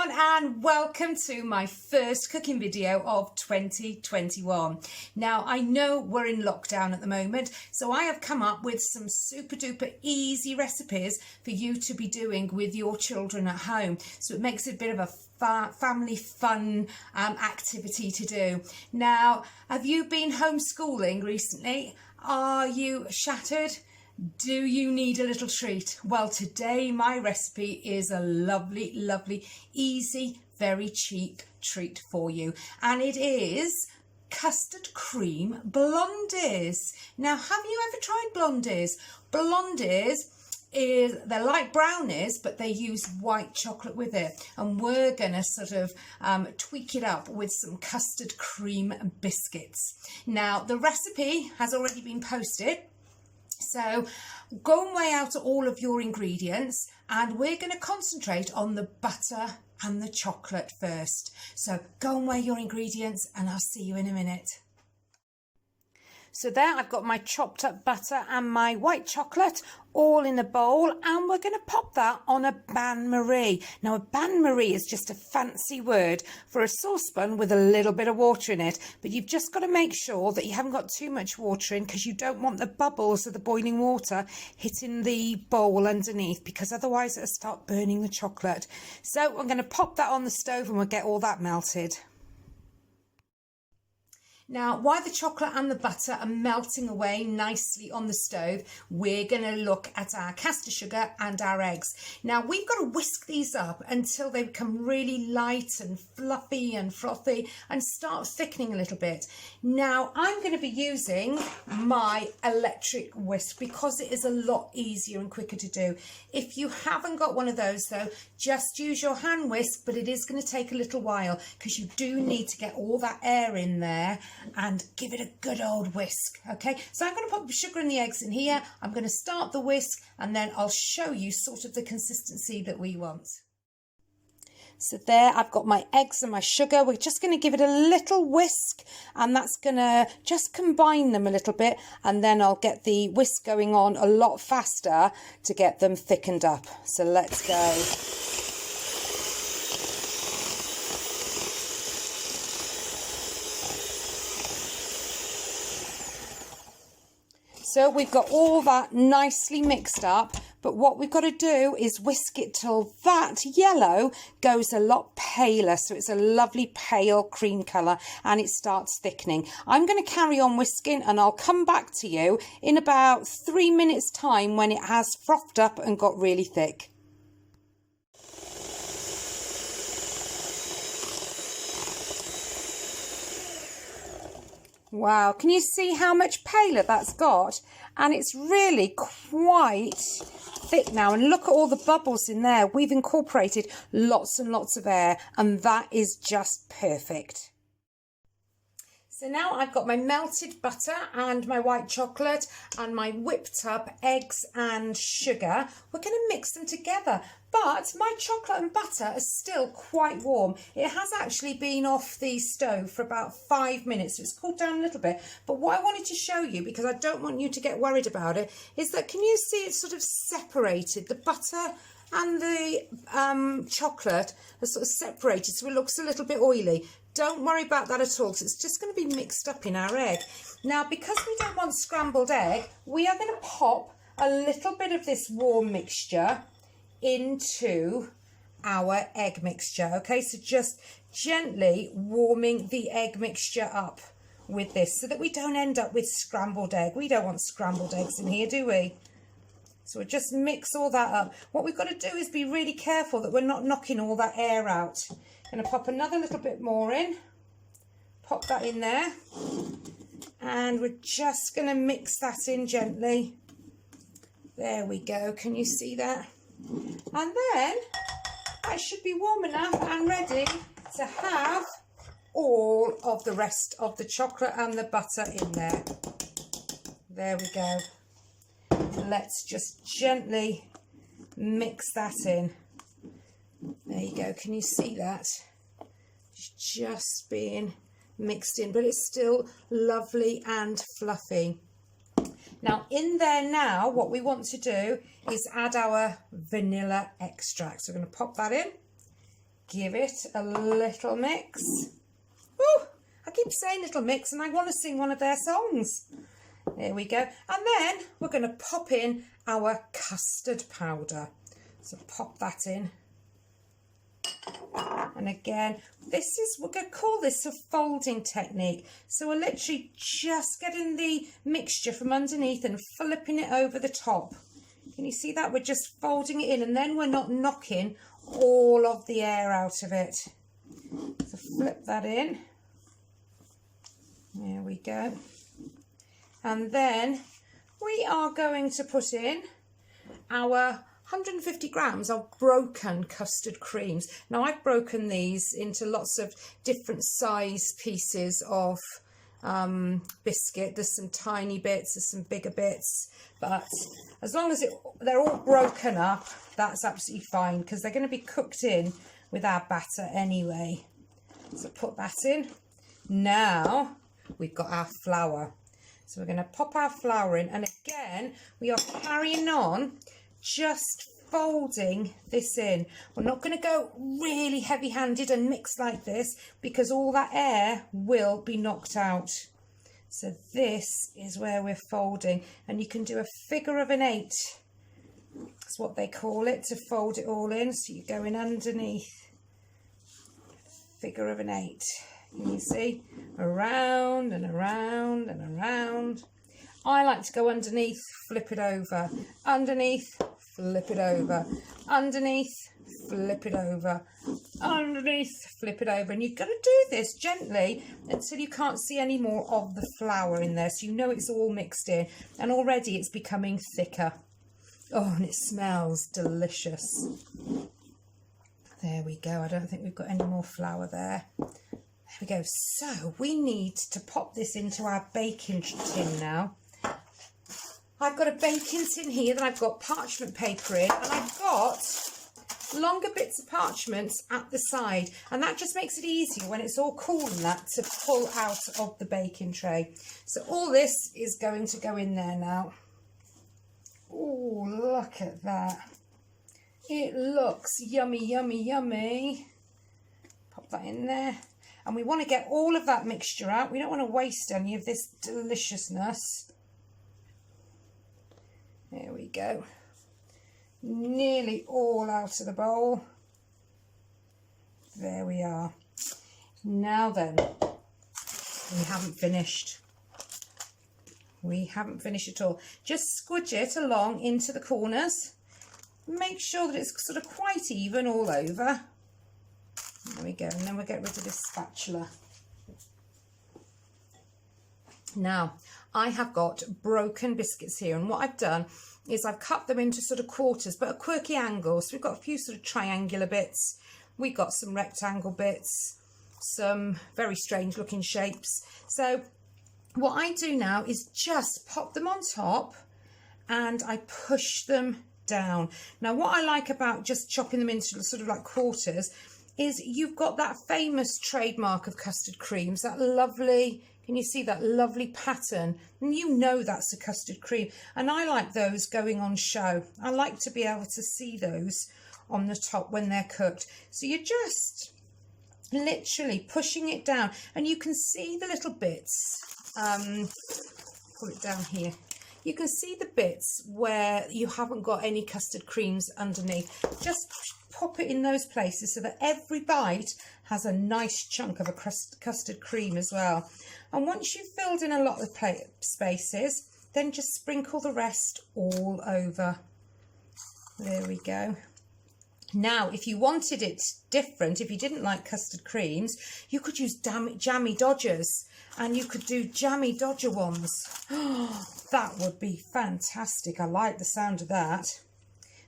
everyone, and welcome to my first cooking video of 2021. Now, I know we're in lockdown at the moment, so I have come up with some super duper easy recipes for you to be doing with your children at home. So it makes it a bit of a family fun activity to do. Now, have you been homeschooling recently? Are you shattered? Do you need a little treat? Well, today my recipe is a lovely, lovely, easy, very cheap treat for you. And it is custard cream blondies. Now, have you ever tried blondies? Blondies they're like brownies, but they use white chocolate with it. And we're going to sort of tweak it up with some custard cream biscuits. Now, the recipe has already been posted. So go and weigh out all of your ingredients, and we're going to concentrate on the butter and the chocolate first. So go and weigh your ingredients and I'll see you in a minute. So there, I've got my chopped up butter and my white chocolate all in a bowl, and we're going to pop that on a bain-marie. Now, a bain-marie is just a fancy word for a saucepan with a little bit of water in it, but you've just got to make sure that you haven't got too much water in, because you don't want the bubbles of the boiling water hitting the bowl underneath, because otherwise it'll start burning the chocolate. So I'm going to pop that on the stove and we'll get all that melted. Now, while the chocolate and the butter are melting away nicely on the stove, we're going to look at our caster sugar and our eggs. Now, we've got to whisk these up until they become really light and fluffy and frothy and start thickening a little bit. Now, I'm going to be using my electric whisk because it is a lot easier and quicker to do. If you haven't got one of those, though, just use your hand whisk, but it is going to take a little while because you do need to get all that air in there and give it a good old whisk. Okay, so I'm going to put the sugar and the eggs in here. I'm going to start the whisk and then I'll show you sort of the consistency that we want. So there, I've got my eggs and my sugar. We're just going to give it a little whisk, and that's going to just combine them a little bit, and then I'll get the whisk going on a lot faster to get them thickened up. So let's go. So we've got all that nicely mixed up, but what we've got to do is whisk it till that yellow goes a lot paler, so it's a lovely pale cream colour and it starts thickening. I'm going to carry on whisking and I'll come back to you in about 3 minutes time when it has frothed up and got really thick. Wow, can you see how much paler that's got? And it's really quite thick now. And look at all the bubbles in there. We've incorporated lots and lots of air, and that is just perfect. So now I've got my melted butter and my white chocolate and my whipped up eggs and sugar. We're going to mix them together, but my chocolate and butter are still quite warm. It has actually been off the stove for about 5 minutes, so it's cooled down a little bit. But what I wanted to show you, because I don't want you to get worried about it, is that can you see it's sort of separated? The butter and the chocolate are sort of separated, so it looks a little bit oily. Don't worry about that at all, because it's just going to be mixed up in our egg. Now, because we don't want scrambled egg, we are going to pop a little bit of this warm mixture into our egg mixture. Okay, so just gently warming the egg mixture up with this so that we don't end up with scrambled egg. We don't want scrambled eggs in here, do we? So we'll just mix all that up. What we've got to do is be really careful that we're not knocking all that air out. Going to pop another little bit more in. Pop that in there. And we're just going to mix that in gently. There we go. Can you see that? And then that should be warm enough and ready to have all of the rest of the chocolate and the butter in there. There we go. Let's just gently mix that in. There you go. Can you see that? It's just being mixed in, but it's still lovely and fluffy. Now, in there now, what we want to do is add our vanilla extract. So we're going to pop that in. give it a little mix. Ooh, I keep saying little mix and I want to sing one of their songs. There we go. And then we're going to pop in our custard powder. So pop that in. And again, we're going to call this a folding technique. So we're literally just getting the mixture from underneath and flipping it over the top. Can you see that? We're just folding it in, and then we're not knocking all of the air out of it. So flip that in. There we go. And then we are going to put in our 150 grams of broken custard creams. Now I've broken these into lots of different size pieces of biscuit. There's some tiny bits, there's some bigger bits, but as long as they're all broken up, that's absolutely fine, because they're going to be cooked in with our batter anyway. So put that in. Now we've got our flour. So we're going to pop our flour in, and again we are carrying on just folding this in. We're not going to go really heavy-handed and mix like this, because all that air will be knocked out. So this is where we're folding, and you can do a figure of an 8. That's what they call it, to fold it all in. So you're going underneath, figure of an 8. Can you see? Around and around and around. I like to go underneath, flip it over, underneath, flip it over, underneath, flip it over, underneath, flip it over. And you've got to do this gently until you can't see any more of the flour in there, so you know it's all mixed in, and already it's becoming thicker. Oh, and it smells delicious. There we go. I don't think we've got any more flour there. There we go. So we need to pop this into our baking tin now. I've got a baking tin here that I've got parchment paper in, and I've got longer bits of parchment at the side, and that just makes it easier when it's all cool and that to pull out of the baking tray. So all this is going to go in there now. Oh, look at that. It looks yummy, yummy, yummy. Pop that in there. And we want to get all of that mixture out. We don't want to waste any of this deliciousness. There we go. Nearly all out of the bowl. There we are. Now then, we haven't finished. We haven't finished at all. Just squidge it along into the corners. Make sure that it's sort of quite even all over. There we go. And then we'll get rid of this spatula. Now, I have got broken biscuits here, and what I've done is I've cut them into sort of quarters, but at quirky angles. So we've got a few sort of triangular bits, we've got some rectangle bits, some very strange looking shapes. So what I do now is just pop them on top and I push them down. Now what I like about just chopping them into sort of like quarters is you've got that famous trademark of custard creams, that lovely, can you see that lovely pattern? And you know that's a custard cream. And I like those going on show. I like to be able to see those on the top when they're cooked. So you're just literally pushing it down, and you can see the little bits. Pull it down here. You can see the bits where you haven't got any custard creams underneath. Just pop it in those places so that every bite has a nice chunk of a custard cream as well. And once you've filled in a lot of spaces, then just sprinkle the rest all over. There we go. Now, if you wanted it different, if you didn't like custard creams, you could use jammy dodgers, and you could do jammy dodger ones. Oh, that would be fantastic. I like the sound of that.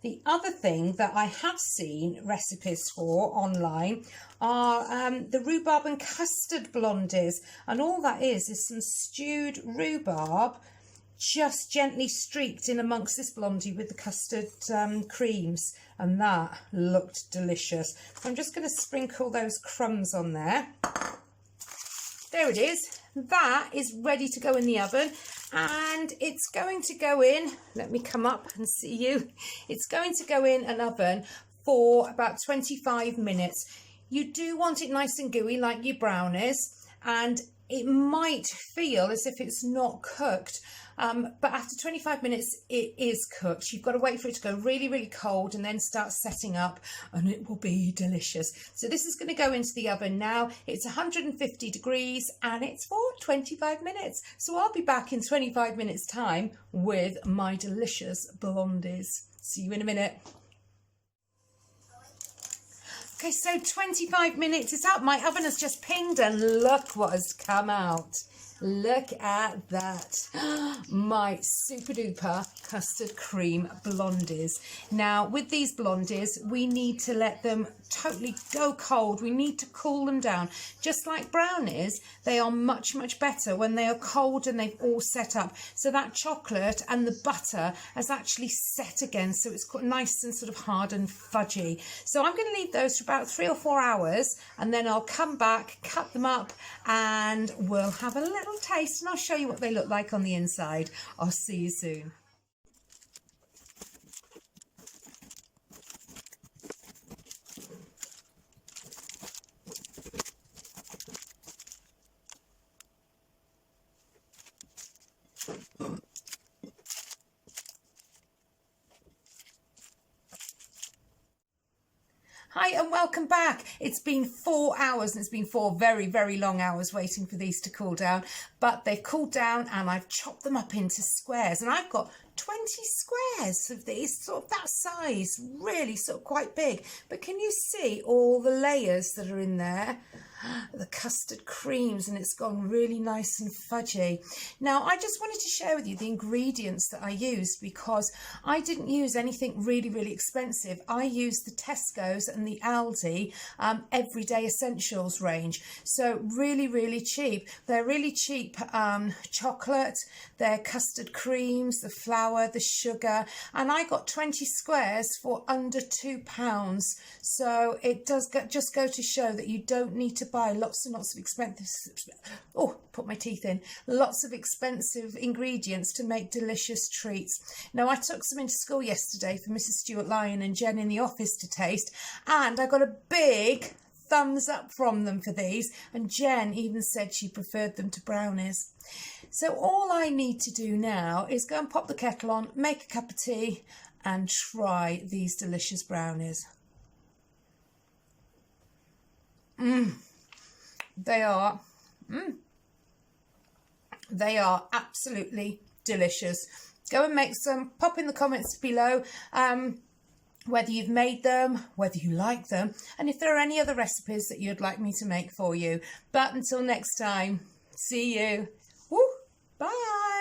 The other thing that I have seen recipes for online are the rhubarb and custard blondies. And all that is some stewed rhubarb just gently streaked in amongst this blondie with the custard creams. And that looked delicious. So I'm just going to sprinkle those crumbs on there. There it is. That is ready to go in the oven. And it's going to go in, let me come up and see you. It's going to go in an oven for about 25 minutes. You do want it nice and gooey like your brownies, and it might feel as if it's not cooked, but after 25 minutes it is cooked. You've got to wait for it to go really, really cold and then start setting up, and it will be delicious. So this is going to go into the oven now. It's 150 degrees and it's for 25 minutes. So I'll be back in 25 minutes time with my delicious blondies. See you in a minute. Okay, so 25 minutes is up. My oven has just pinged and look what has come out. Look at that. My super duper custard cream blondies. Now, with these blondies, we need to let them totally go cold. We need to cool them down. Just like brownies, they are much, much better when they are cold and they've all set up. So that chocolate and the butter has actually set again. So it's quite nice and sort of hard and fudgy. So I'm going to leave those for about 3 or 4 hours, and then I'll come back, cut them up, and we'll have a little taste, and I'll show you what they look like on the inside. I'll see you soon. Hi and welcome back. It's been 4 hours, and it's been 4 very, very long hours waiting for these to cool down, but they've cooled down and I've chopped them up into squares, and I've got 20 squares of these, sort of that size, really sort of quite big. But can you see all the layers that are in there? The custard creams, and it's gone really nice and fudgy. Now, I just wanted to share with you the ingredients that I used, because I didn't use anything really, really expensive. I used the Tesco's and the Aldi Everyday Essentials range. So really, really cheap. They're really cheap chocolate, their custard creams, the flour, the sugar, and I got 20 squares for under £2. So it does just go to show that you don't need to buy lots and lots of expensive, put my teeth in, lots of expensive ingredients to make delicious treats. Now, I took some into school yesterday for Mrs. Stewart Lyon and Jen in the office to taste, and I got a big thumbs up from them for these, and Jen even said she preferred them to brownies. So all I need to do now is go and pop the kettle on, make a cup of tea, and try these delicious brownies. They are absolutely delicious. Go and make some. Pop in the comments below whether you've made them, whether you like them, and if there are any other recipes that you'd like me to make for you. But until next time, see you. Woo, bye.